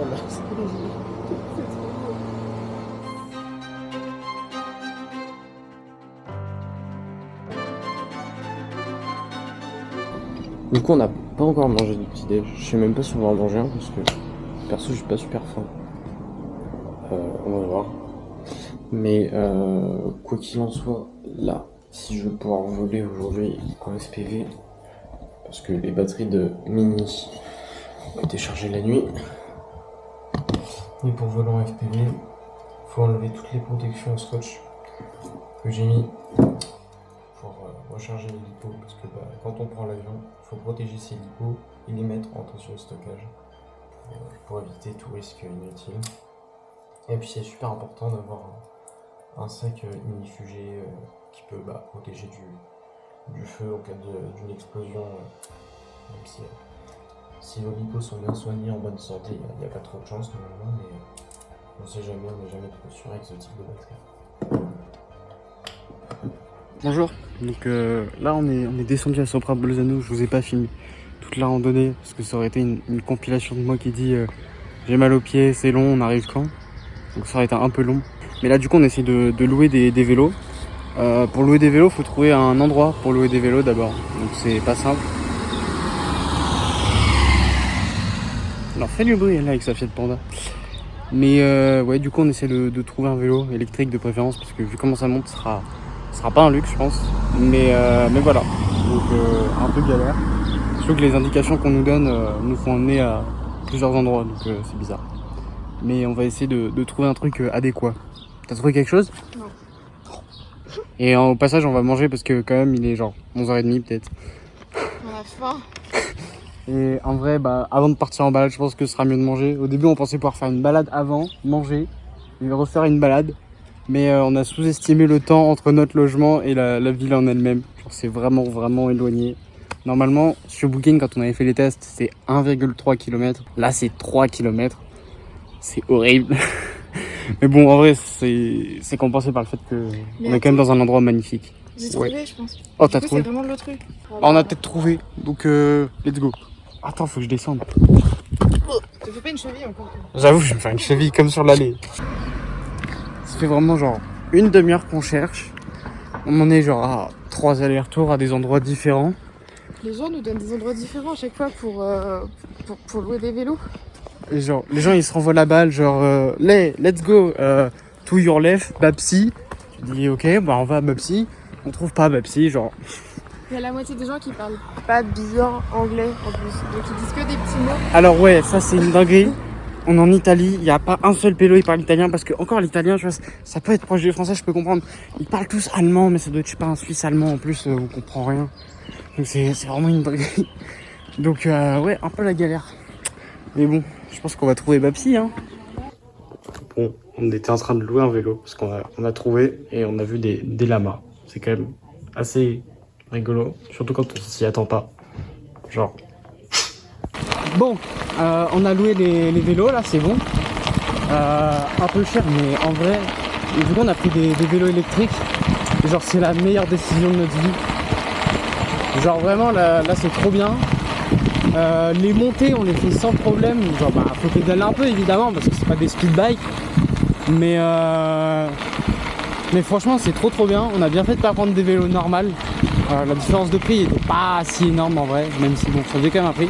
là. C'est trop beau. Du coup, on n'a pas encore mangé de petit déj. Je sais même pas si on va en manger un parce que perso, j'ai pas super faim. On va voir. Mais quoi qu'il en soit, là, si je veux pouvoir voler aujourd'hui en SPV, parce que les batteries de Mini ont été chargées la nuit. Et pour voler en FPV, faut enlever toutes les protections en scotch que j'ai mis pour recharger les lipos, parce que quand on prend l'avion, il faut protéger ses lipos et les mettre en tension de stockage pour éviter tout risque inutile. Et puis c'est super important d'avoir un sac ignifugé qui peut protéger du feu en cas d'une explosion, même si vos lipos sont bien soignés, en bonne santé, il n'y a pas trop de chance normalement, mais on sait jamais, on n'est jamais trop sûr avec ce type de batterie. Bonjour, donc là on est descendu à Sopra Bolzano, je vous ai pas filmé toute la randonnée parce que ça aurait été une compilation de moi qui dit j'ai mal aux pieds, c'est long, on arrive quand? Donc ça aurait été un peu long. Mais là du coup on essaie de louer des vélos. Pour louer des vélos, faut trouver un endroit pour louer des vélos d'abord, donc c'est pas simple. Alors fais du bruit là avec sa Fiat Panda. Mais ouais, du coup on essaie de trouver un vélo électrique de préférence parce que vu comment ça monte, ce sera pas un luxe je pense. Mais voilà, donc un peu galère. Surtout que les indications qu'on nous donne nous font emmener à plusieurs endroits, donc c'est bizarre. Mais on va essayer de trouver un truc adéquat. T'as trouvé quelque chose? Non. Et au passage on va manger parce que quand même il est genre 11h30 peut-être. On a faim. Et en vrai, avant de partir en balade, je pense que ce sera mieux de manger. Au début, on pensait pouvoir faire une balade avant, manger, et refaire une balade. Mais on a sous-estimé le temps entre notre logement et la ville en elle-même. C'est vraiment éloigné. Normalement, sur Booking, quand on avait fait les tests, c'est 1,3 km. Là, c'est 3 km. C'est horrible. Mais bon, en vrai, c'est compensé par le fait qu'on est quand même dans un endroit magnifique. J'ai trouvé, je pense. Oh, t'as trouvé? C'est vraiment le truc. On a peut-être trouvé. Donc, let's go. Attends, faut que je descende. Tu fais pas une cheville encore? J'avoue, je vais me faire une cheville comme sur l'allée. Ça fait vraiment genre une demi-heure qu'on cherche. On en est genre à 3 allers-retours à des endroits différents. Les gens nous donnent des endroits différents à chaque fois pour louer des vélos. Et genre, les gens ils se renvoient la balle, genre, let's go, to your left, Bapsi. Tu dis, ok, on va à Bapsi. On trouve pas Bapsi, genre. Il y a la moitié des gens qui parlent pas bien anglais en plus, donc ils disent que des petits mots. Alors ouais, ça c'est une dinguerie. On est en Italie, il n'y a pas un seul pélo qui parle italien parce que encore l'italien, tu vois, ça peut être proche du français, je peux comprendre. Ils parlent tous allemand, mais ça doit être, je sais pas, un suisse allemand en plus, on comprend rien. Donc c'est vraiment une dinguerie. Donc ouais, un peu la galère. Mais bon, je pense qu'on va trouver Babsi, hein. Bon, on était en train de louer un vélo parce qu'on a trouvé et on a vu des lamas. C'est quand même assez rigolo, surtout quand on s'y attend pas. Genre. Bon, on a loué les vélos là, c'est bon. Un peu cher, mais en vrai, du coup on a pris des vélos électriques. Et genre c'est la meilleure décision de notre vie. Genre vraiment là c'est trop bien. Les montées on les fait sans problème. Genre faut pédaler un peu évidemment parce que c'est pas des speed bikes. Mais franchement c'est trop bien. On a bien fait de pas prendre des vélos normales. La différence de prix était pas si énorme en vrai, même si bon ça faisait quand même un prix.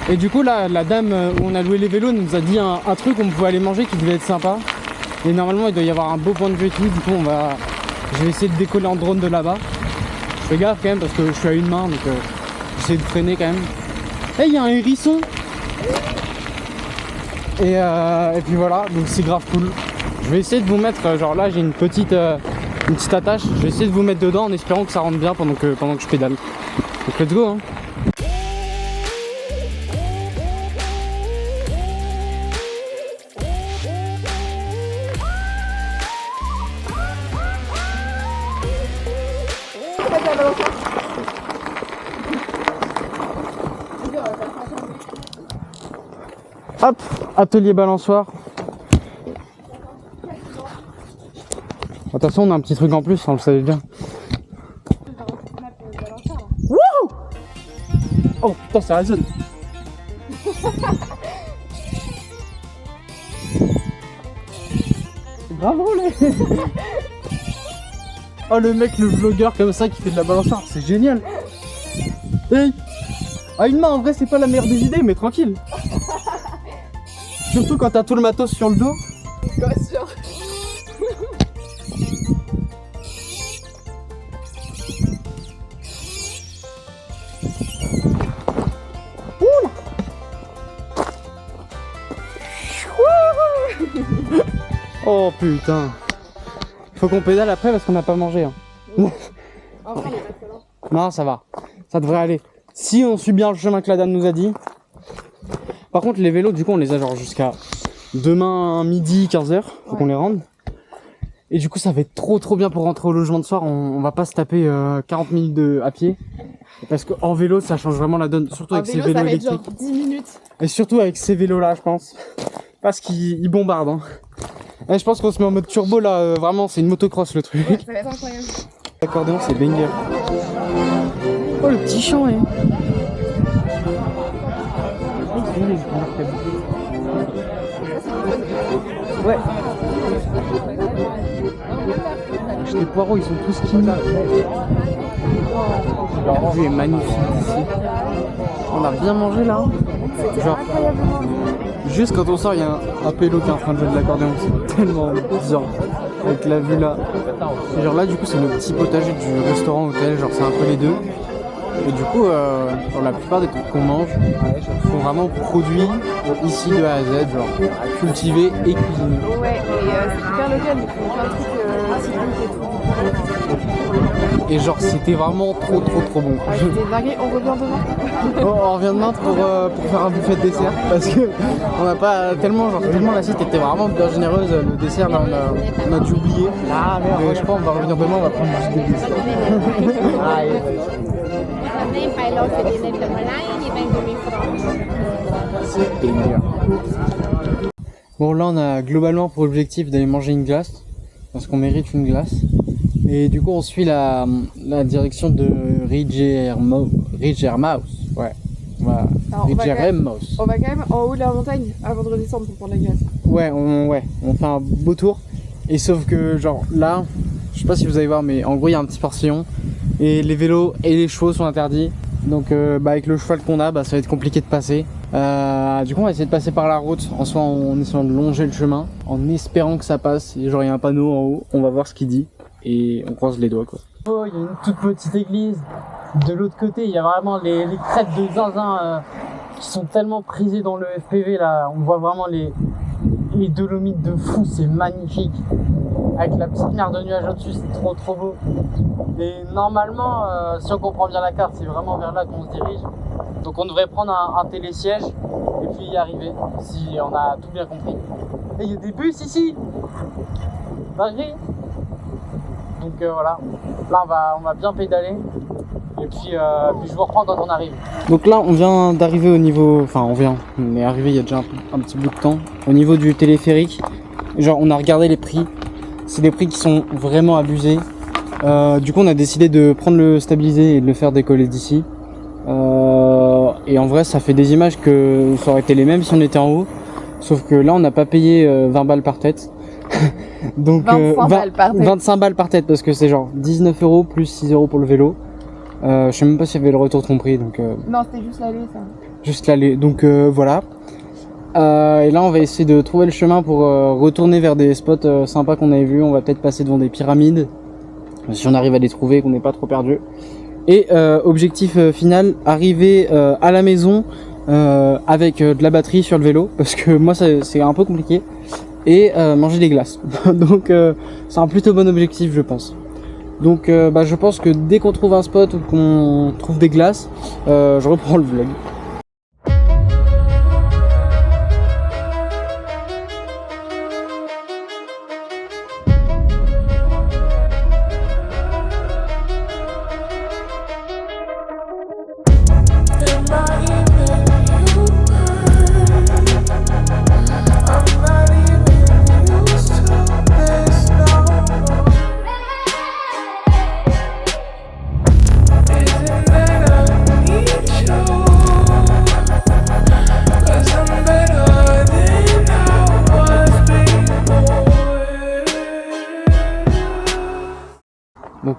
Et du coup là la dame où on a loué les vélos nous a dit un truc où on pouvait aller manger qui devait être sympa. Et normalement il doit y avoir un beau point de vue et tout. Du coup je vais essayer de décoller en drone de là-bas. Je fais gaffe quand même parce que je suis à une main donc j'essaie de freiner quand même. Il y a un hérisson. Et puis voilà, donc c'est grave cool. Je vais essayer de vous mettre, genre là j'ai une petite attache. Je vais essayer de vous mettre dedans en espérant que ça rentre bien pendant que je pédale. Donc let's go hein. Hop, atelier balançoire. De toute façon, on a un petit truc en plus, on le savait bien. Wouh! Oh putain, c'est la zone. grave drôle. Oh le mec, le vlogueur comme ça qui fait de la balançoire, c'est génial. Hey. Ah une main en vrai c'est pas la meilleure des idées mais tranquille. Surtout quand t'as tout le matos sur le dos. Bien sûr. Oh putain. Faut qu'on pédale après parce qu'on n'a pas mangé. Hein. Non, ça va. Ça devrait aller. Si on suit bien le chemin que la dame nous a dit. Par contre, les vélos, du coup, on les a genre jusqu'à demain midi, 15h. Faut qu'on les rende. Et du coup, ça va être trop bien pour rentrer au logement de soir. On va pas se taper 40 minutes à pied. Parce qu'en vélo, ça change vraiment la donne. Surtout avec ces vélos ça va être électriques. genre 10 minutes. Et surtout avec ces vélos-là, je pense. Parce qu'ils bombardent. Hein. Et je pense qu'on se met en mode turbo là, vraiment c'est une motocross le truc. Ouais, ça va être incroyable. L'accordéon c'est banger. Oh le petit chant hein. Ouais. Les poireaux ils sont tous skinny. La vue est magnifique ici. On a bien mangé là. Genre juste quand on sort, il y a un pélo qui est en train de jouer de l'accordéon, c'est tellement bizarre avec la vue là. Et genre là, du coup, c'est le petit potager du restaurant hôtel, genre c'est un peu les deux. Et du coup, pour la plupart des trucs qu'on mange sont vraiment produits ici de A à Z, genre cultivés et cuisinés. Ouais, et c'est super local, ils font plein de trucs typiques et tout. Et genre, c'était vraiment trop bon. Ouais, c'était dingue, on revient demain. Bon, on revient demain pour faire un buffet de dessert parce que on n'a pas tellement l'assiette était vraiment bien généreuse. Le dessert là on a dû oublier. Ah merde. Mais je pense qu'on va revenir demain, on va prendre juste des desserts. C'est génial. Bon là on a globalement pour objectif d'aller manger une glace parce qu'on mérite une glace. Et du coup on suit la direction de Ridgermouse. Ouais. Voilà. On va quand même en haut de la montagne avant de redescendre pour prendre la glace. Ouais, on fait un beau tour. Et sauf que genre là, je sais pas si vous allez voir mais en gros il y a un petit portillon. Et les vélos et les chevaux sont interdits. Donc avec le cheval qu'on a, ça va être compliqué de passer. Du coup on va essayer de passer par la route en soit en essayant de longer le chemin. En espérant que ça passe. Et genre il y a un panneau en haut, on va voir ce qu'il dit. Et on croise les doigts quoi. Oh, il y a une toute petite église. De l'autre côté, il y a vraiment les crêtes de zinzin qui sont tellement prisées dans le FPV là. On voit vraiment les dolomites de fou, c'est magnifique. Avec la petite mer de nuages au-dessus, c'est trop beau. Et normalement, si on comprend bien la carte, c'est vraiment vers là qu'on se dirige. Donc on devrait prendre un télésiège et puis y arriver, si on a tout bien compris. Et il y a des bus ici. Dinguerie. Donc voilà, là on va bien pédaler et puis je vous reprends quand on arrive. Donc là on vient d'arriver au niveau, on est arrivé il y a déjà un petit bout de temps, au niveau du téléphérique. Genre on a regardé les prix, c'est des prix qui sont vraiment abusés. Du coup on a décidé de prendre le stabilisé et de le faire décoller d'ici. Et en vrai ça fait des images que ça aurait été les mêmes si on était en haut. Sauf que là on n'a pas payé 20 balles par tête. Donc 25 balles par tête parce que c'est genre 19 € plus 6 € pour le vélo. Je sais même pas s'il y avait le retour compris donc non c'était juste l'aller ça. Juste l'aller donc voilà. Et là on va essayer de trouver le chemin pour retourner vers des spots sympas qu'on avait vus. On va peut-être passer devant des pyramides si on arrive à les trouver, qu'on n'est pas trop perdu. Et objectif final, arriver à la maison avec de la batterie sur le vélo parce que moi c'est un peu compliqué. Et manger des glaces. Donc c'est un plutôt bon objectif je pense. Donc je pense que dès qu'on trouve un spot ou qu'on trouve des glaces, je reprends le vlog.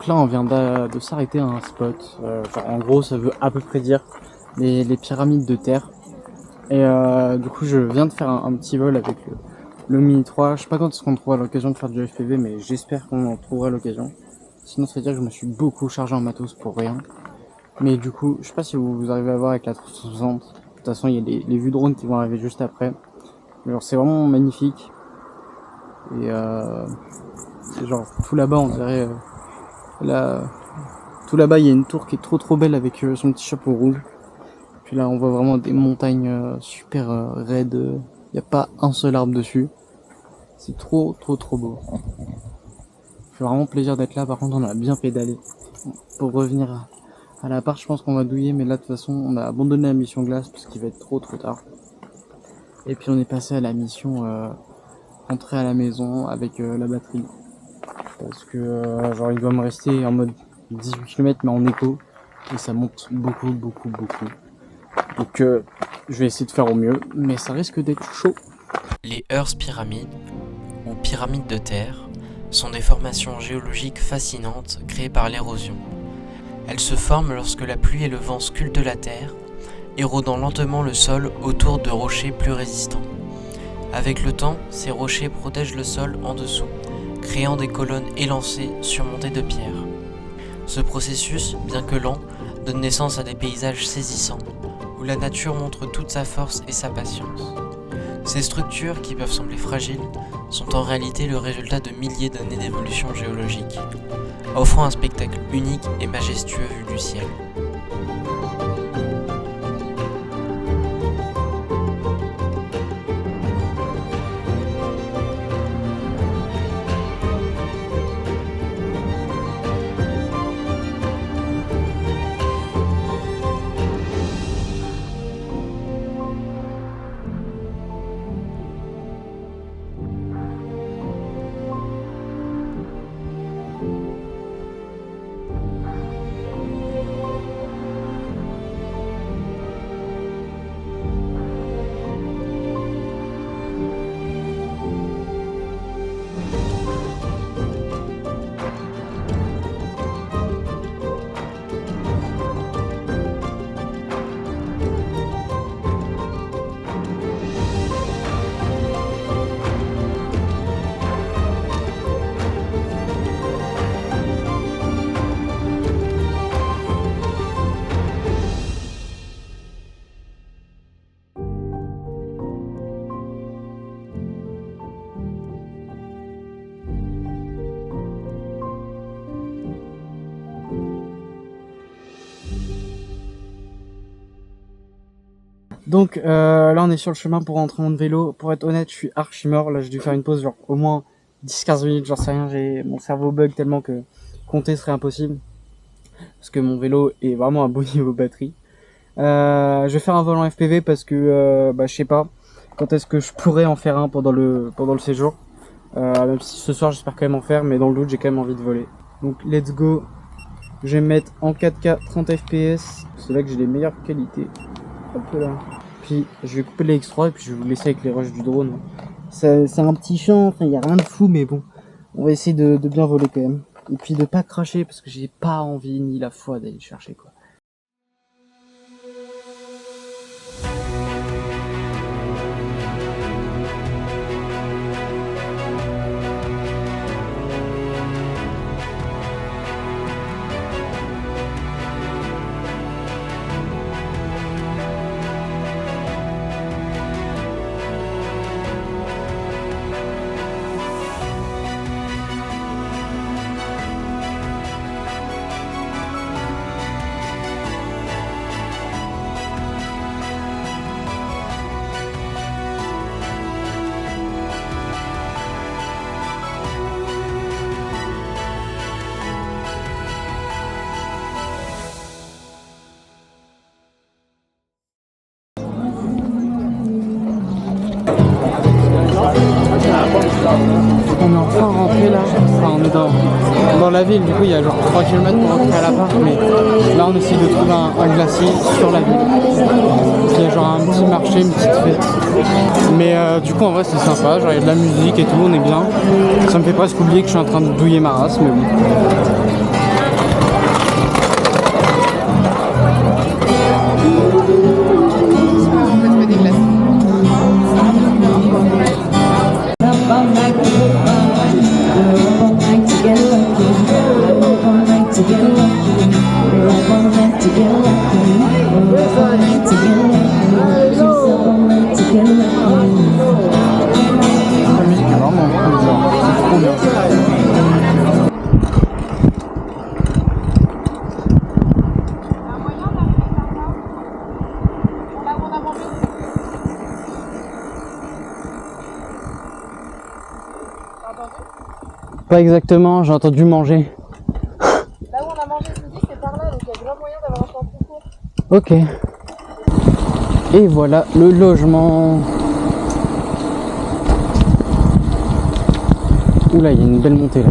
là on vient de s'arrêter à un spot, genre en gros ça veut à peu près dire les pyramides de terre. Et du coup je viens de faire un petit vol avec le Mini 3, je sais pas quand est-ce qu'on trouvera l'occasion de faire du FPV, mais j'espère qu'on en trouvera l'occasion. Sinon ça veut dire que je me suis beaucoup chargé en matos pour rien. Mais du coup, je sais pas si vous arrivez à voir avec la 360, de toute façon il y a les vues drone qui vont arriver juste après. Genre c'est vraiment magnifique. Et c'est genre tout là-bas on dirait tout là-bas il y a une tour qui est trop belle avec son petit chapeau rouge. Puis là on voit vraiment des montagnes super raides, il n'y a pas un seul arbre dessus. C'est trop beau. Ça fait vraiment plaisir d'être là, par contre on a bien pédalé. Pour revenir à l'appart je pense qu'on va douiller, mais là de toute façon on a abandonné la mission glace parce qu'il va être trop tard. Et puis on est passé à la mission rentrer à la maison avec la batterie. Parce que genre il doit me rester en mode 18 km mais en écho. Et ça monte beaucoup. Donc je vais essayer de faire au mieux, mais ça risque d'être chaud. Les Earth Pyramids, ou pyramides de terre, sont des formations géologiques fascinantes créées par l'érosion. Elles se forment lorsque la pluie et le vent sculptent la terre, érodant lentement le sol autour de rochers plus résistants. Avec le temps, ces rochers protègent le sol en dessous, créant des colonnes élancées surmontées de pierres. Ce processus, bien que lent, donne naissance à des paysages saisissants, où la nature montre toute sa force et sa patience. Ces structures, qui peuvent sembler fragiles, sont en réalité le résultat de milliers d'années d'évolution géologique, offrant un spectacle unique et majestueux vu du ciel. Donc là on est sur le chemin pour rentrer en vélo. Pour être honnête je suis archi mort, là j'ai dû faire une pause genre au moins 10-15 minutes, j'en sais rien, mon cerveau bug tellement que compter serait impossible. Parce que mon vélo est vraiment à bon niveau batterie. Je vais faire un vol en FPV parce que je sais pas quand est-ce que je pourrais en faire un pendant le séjour. Même si ce soir j'espère quand même en faire, mais dans le doute j'ai quand même envie de voler. Donc let's go. Je vais me mettre en 4K 30 fps, c'est là que j'ai les meilleures qualités. Hop là. Puis je vais couper les X3 et puis je vais vous laisser avec les rushs du drone. C'est un petit champ, enfin il n'y a rien de fou, mais bon, on va essayer de bien voler quand même. Et puis de pas cracher parce que j'ai pas envie ni la foi d'aller le chercher quoi. On est enfin rentré là, enfin on est dans la ville, du coup il y a genre 3 km pour rentrer à l'appart, mais là on essaie de trouver un glacier sur la ville. Il y a genre un petit marché, une petite fête. Mais du coup en vrai c'est sympa, genre il y a de la musique et tout, on est bien. Ça me fait presque oublier que je suis en train de douiller ma race, mais bon. Pas exactement, j'ai entendu manger. Là où on a mangé ce midi, c'est par là, donc il y a grand moyen d'avoir un temps plus court. Ok. Et voilà le logement. Oula, il y a une belle montée là.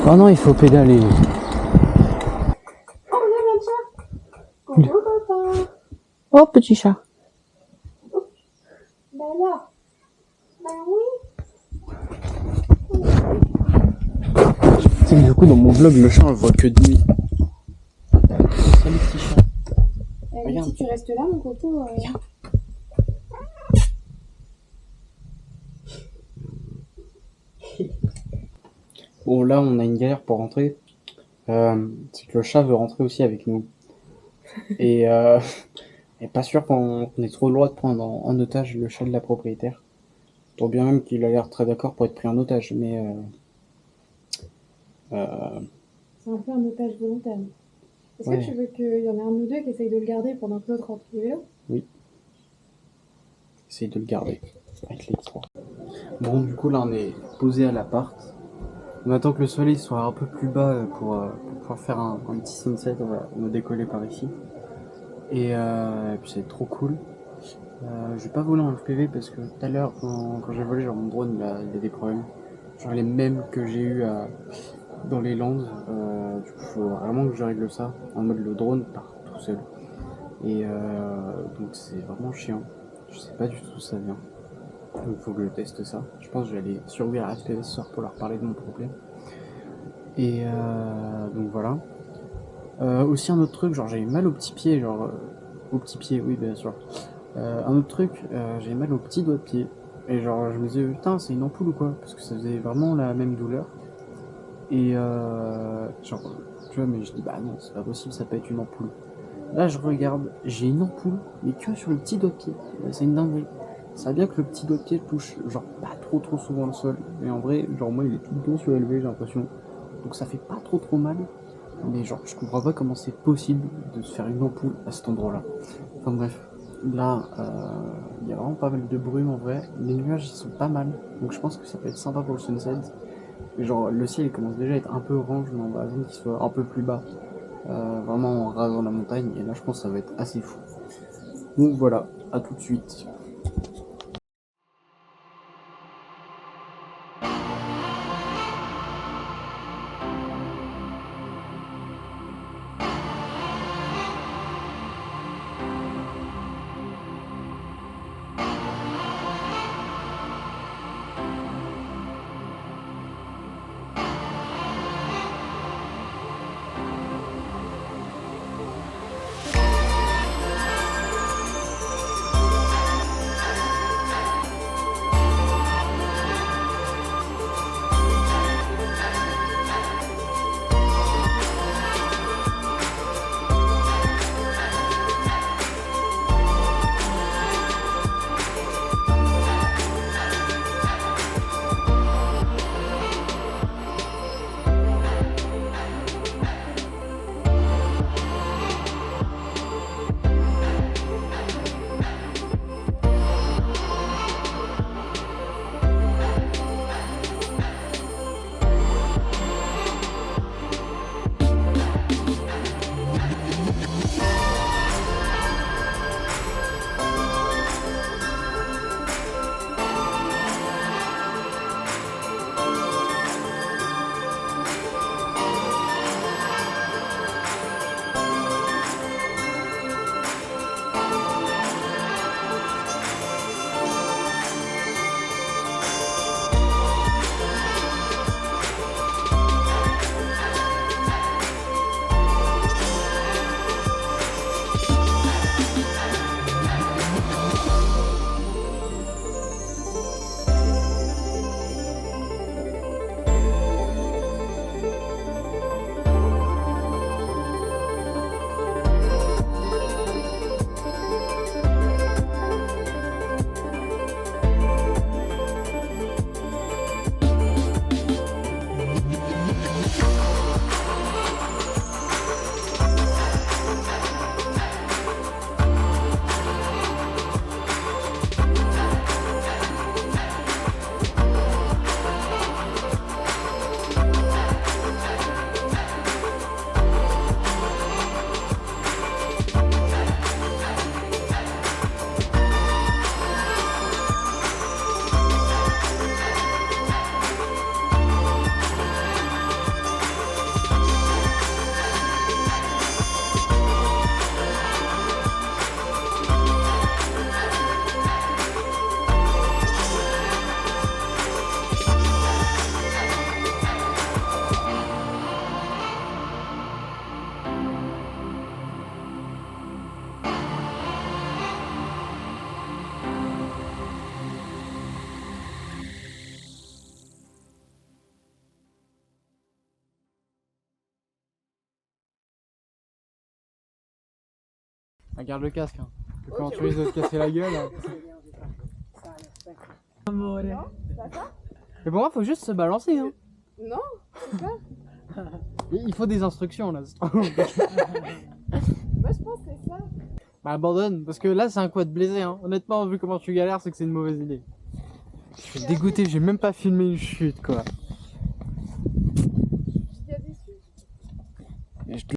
Oh non, il faut pédaler. Oh, regarde un chat. Coucou, papa. Oh, petit chat. Ben là. Ben oui. Tu sais que du coup, dans mon vlog, le chat, on le voit que de nuit. Salut, petit chat. Regarde. Si tu restes là, mon coco. Bon, là, on a une galère pour rentrer. C'est que le chat veut rentrer aussi avec nous. Et et pas sûr qu'on ait trop le droit de prendre en otage le chat de la propriétaire. Tant bien même qu'il a l'air très d'accord pour être pris en otage, mais C'est un peu un otage volontaire. Est-ce Ouais. que tu veux qu'il y en ait un ou deux qui essayent de le garder pendant que l'autre rentre le vélo? essaye de le garder avec les trois. Bon, du coup, là, on est posé à l'appart. On attend que le soleil soit un peu plus bas pour pouvoir faire un petit sunset. On va décoller par ici. Et puis, c'est trop cool. Je vais pas voler en FPV parce que tout à l'heure, quand j'ai volé, genre mon drone, il a des problèmes. Genre les mêmes que j'ai eu dans les Landes. Du coup, faut vraiment que je règle ça. En mode le drone part tout seul. Et donc, c'est vraiment chiant. Je sais pas du tout d'où ça vient. Donc, faut que je teste ça. Je pense que je vais aller sur VR FPV ce soir pour leur parler de mon problème. Et donc, voilà. Aussi, un autre truc, genre, j'ai mal au petit pied. Genre, au petit pied, oui, bien sûr. Un autre truc, j'ai mal au petit doigt de pied. Et genre, je me disais, putain, c'est une ampoule ou quoi? Parce que ça faisait vraiment la même douleur. Et genre, tu vois, mais je dis, bah non, c'est pas possible, ça peut être une ampoule. Là, je regarde, j'ai une ampoule, mais que sur le petit doigt de pied. C'est une dinguerie. Ça va bien que le petit doigt de pied touche, genre, pas trop souvent le sol. Mais en vrai, genre, moi, il est tout le temps surélevé, j'ai l'impression. Donc ça fait pas trop mal. Mais genre, je comprends pas comment c'est possible de se faire une ampoule à cet endroit-là. Enfin bref. Là, il y a vraiment pas mal de brume en vrai. Les nuages ils sont pas mal, donc je pense que ça peut être sympa pour le sunset. Et genre le ciel il commence déjà à être un peu orange, mais on va attendre qu'il soit un peu plus bas, vraiment en rasant la montagne. Et là je pense que ça va être assez fou. Donc voilà, à tout de suite. Ah, garde le casque. Hein. Quand tu risques de te casser la gueule. Hein. Mais pour moi, faut juste se balancer. Hein. Non, c'est ça. Il faut des instructions là. Moi, je pense que c'est ça. Bah, abandonne, parce que là, c'est un coup à te blesser. Hein. Honnêtement, vu comment tu galères, c'est que c'est une mauvaise idée. Je suis dégoûté, j'ai même pas filmé une chute, quoi. Je suis déçue.